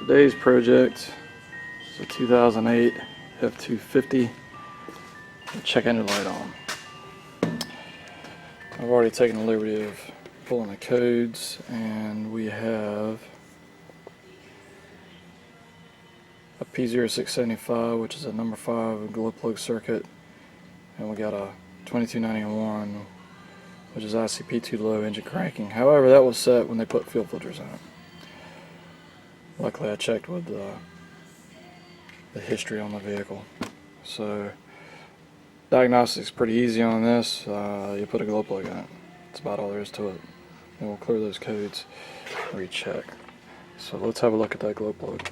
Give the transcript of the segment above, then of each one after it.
Today's project is a 2008 F-250 with check engine light on. I've already taken the liberty of pulling the codes, and we have a P0675, which is a number 5 glow plug circuit, and we got a 2291, which is ICP too low engine cranking. However, that was set when they put fuel filters in it. Luckily I checked with the history on the vehicle. So diagnostics pretty easy on this. You put a glow plug in it. That's about all there is to it. And we'll clear those codes and recheck. So let's have a look at that glow plug.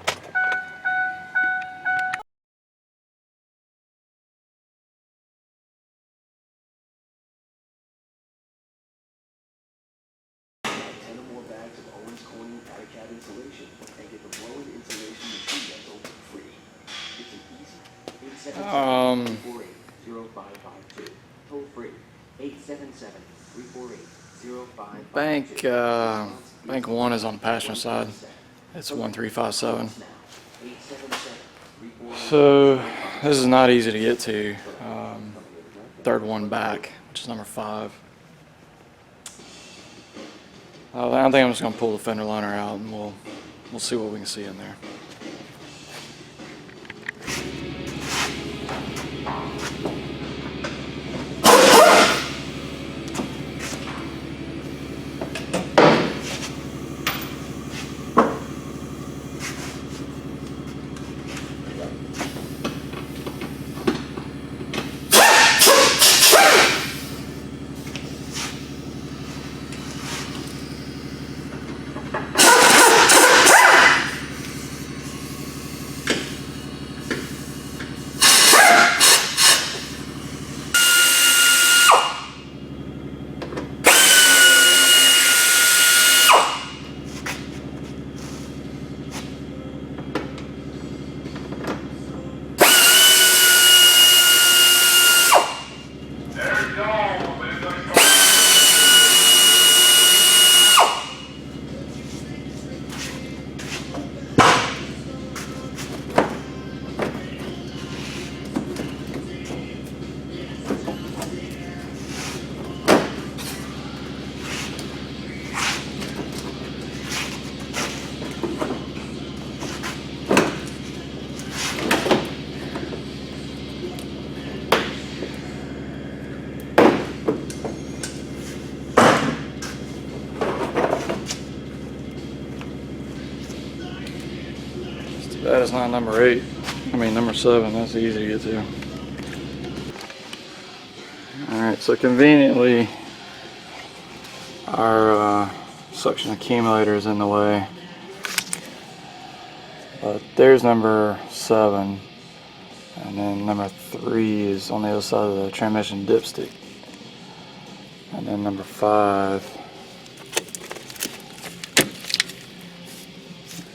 Bank 1 is on the passenger side. It's 1357. So this is not easy to get to. Third one back, which is number 5. I think I'm just going to pull the fender liner out, and we'll see what we can see in there. That is not number 8. Number 7. That's easy to get to. Alright, so conveniently our suction accumulator is in the way. But there's number 7. And then number 3 is on the other side of the transmission dipstick. And then number 5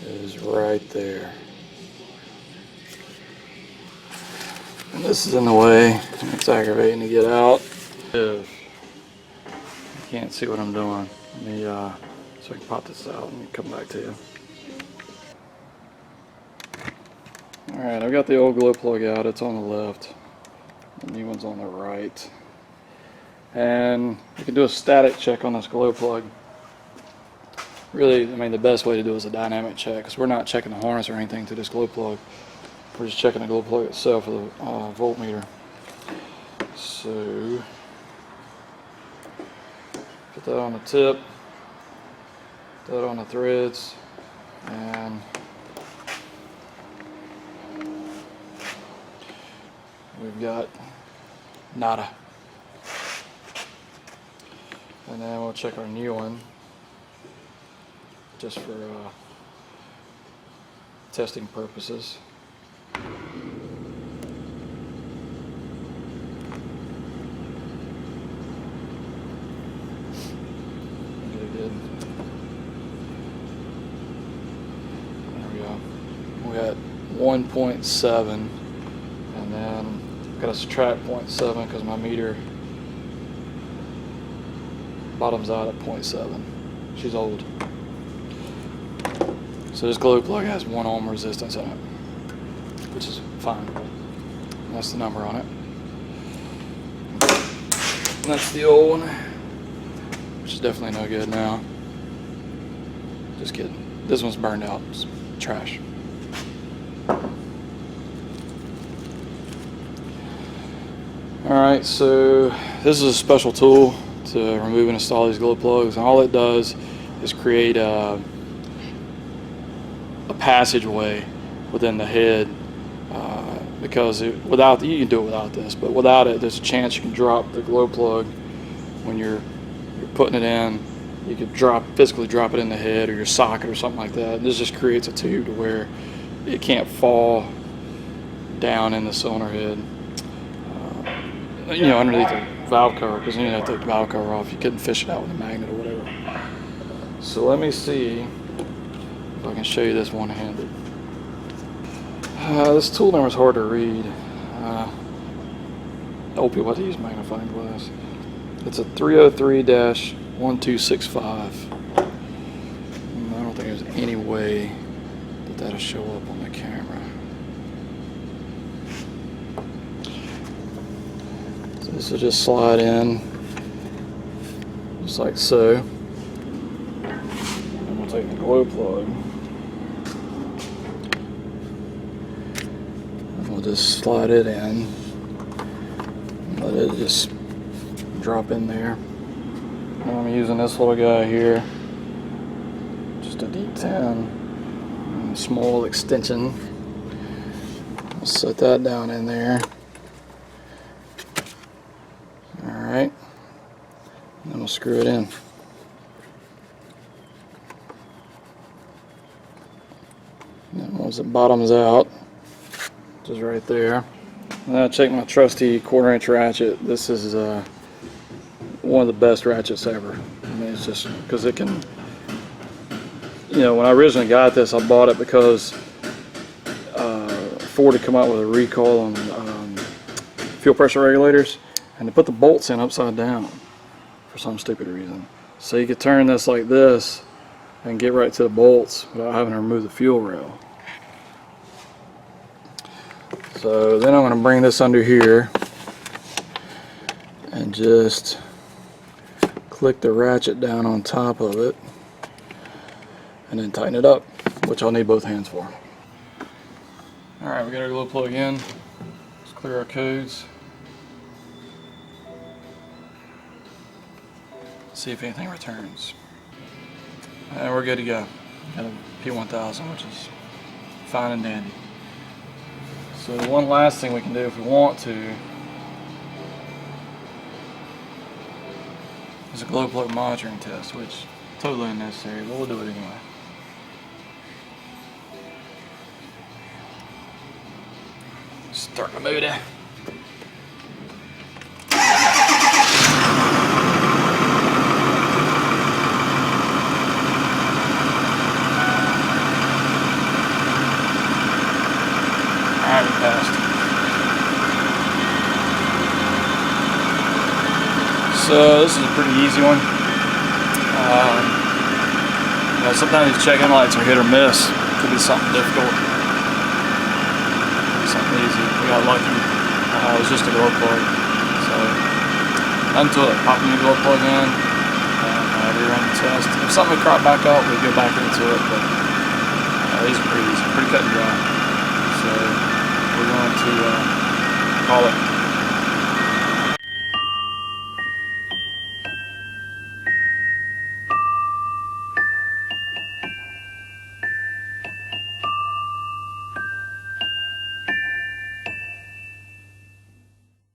is right there. And this is in the way. It's aggravating to get out. You can't see what I'm doing. Let me so I can pop this out and come back to you. Alright, I've got the old glow plug out. It's on the left. The new one's on the right. And you can do a static check on this glow plug. Really, the best way to do it is a dynamic check, because we're not checking the harness or anything to this glow plug. We're just checking the glow plug itself with a voltmeter. So, put that on the tip, put that on the threads, and we've got nada. And then we'll check our new one, just for testing purposes. We got 1.7, and then got to subtract 0.7 because my meter bottoms out at 0.7. She's old. So this glow plug has 1 ohm resistance in it, which is fine. That's the number on it. And that's the old one, which is definitely no good now. Just kidding. This one's burned out. It's trash. Alright, so this is a special tool to remove and install these glow plugs, and all it does is create a passageway within the head, because without you can do it without this, but without it, there's a chance you can drop the glow plug when you're putting it in. You could physically drop it in the head or your socket or something like that. And this just creates a tube to where it can't fall down in the cylinder head, underneath the valve cover, because then you have to take the valve cover off. You couldn't fish it out with a magnet or whatever. So let me see if I can show you this one-handed. This tool number is hard to read. Old people have to use magnifying glass. It's a 303-1265. I don't think there's any way that that'll show up on the camera. So this will just slide in, just like so. And we'll take the glow plug. We'll just slide it in, let it just drop in there. And I'm using this little guy here, just a D10, and a small extension. I'll set that down in there. Alright, then we'll screw it in. And once it bottoms out, which is right there. And then I check my trusty 1/4" ratchet. This is one of the best ratchets ever. I mean, it's just because it can, when I originally got this, I bought it because Ford had come out with a recall on fuel pressure regulators, and they put the bolts in upside down for some stupid reason. So you could turn this like this and get right to the bolts without having to remove the fuel rail. So then I'm going to bring this under here and just click the ratchet down on top of it and then tighten it up, which I'll need both hands for. Alright, we got our glow plug in. Let's clear our codes. See if anything returns. And we're good to go. Got a P1000, which is fine and dandy. So one last thing we can do if we want to is a glow plug monitoring test, which is totally unnecessary, but we'll do it anyway. Start the motor. Passed. So this is a pretty easy one. Sometimes these check-in lights are hit or miss. Could be something difficult. Something easy. We got lucky. It was just a glow plug. So until it, pop a new glow plug in and rerun the test. If something would crop back up, we'd go back into it. But these are pretty easy, pretty cut and dry. So we're going to call it